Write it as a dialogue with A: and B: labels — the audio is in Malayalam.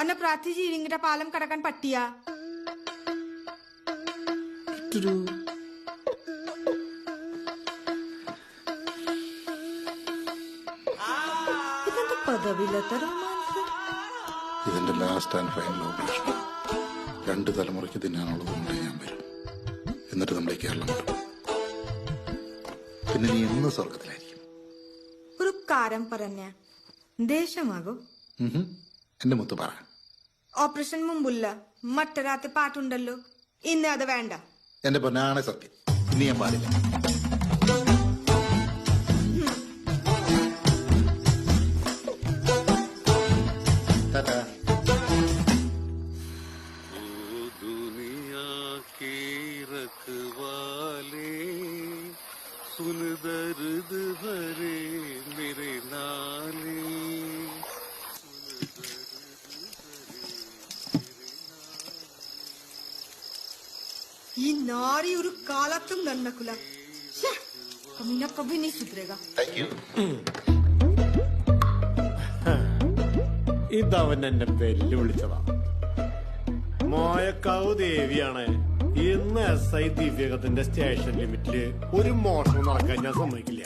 A: അന്ന പ്രാർത്ഥി ജീവിങ്ങിട്ട പാലം കടക്കാൻ പറ്റിയാ ഇതെന്താ പദവിയില്ലാത്ത റൊമാൻസ്?
B: ഇതിന്റെ ലാസ്റ്റ് ആൻഡ് ഫൈനൽ ഓപ്പറേഷൻ. 2 തലമുറയ്ക്ക് തിന്നാനുള്ളത് കൊണ്ട് ഞാൻ വരും. എന്നിട്ട് നമ്മളെ കേരളം വിടും. പിന്നെ നീ എന്ന് സ്വർഗത്തിലായിരിക്കും.
A: ഒരു കാര്യം പറഞ്ഞ ദേഷ്യമാകും.
B: എന്റെ മുത്ത് പറ.
A: ഓപ്പറേഷൻ മുമ്പുള്ള മറ്റൊരാത്തെ പാട്ടുണ്ടല്ലോ, ഇന്ന് അത് വേണ്ട.
B: എന്റെ പൊന്നാണ് സത്യം. ഇനി ഞാൻ പാടില്ല.
C: सुन दर्द भरे मेरे नाले
A: ഈ നാരി ഒരു കാലത്തും നന്നക്കുല. കभी नहीं सुधरेगा.
D: ഇതവൻ എന്നെ വെല്ലുവിളിച്ചതാ. മോയക്കാവ് ദേവിയാണ്. ഇന്ന് SI ദിവ്യകത്തിന്റെ സ്റ്റേഷൻ ലിമിറ്റില് ഒരു മോഷണം നടക്കാൻ ഞാൻ സമ്മതിക്കില്ല.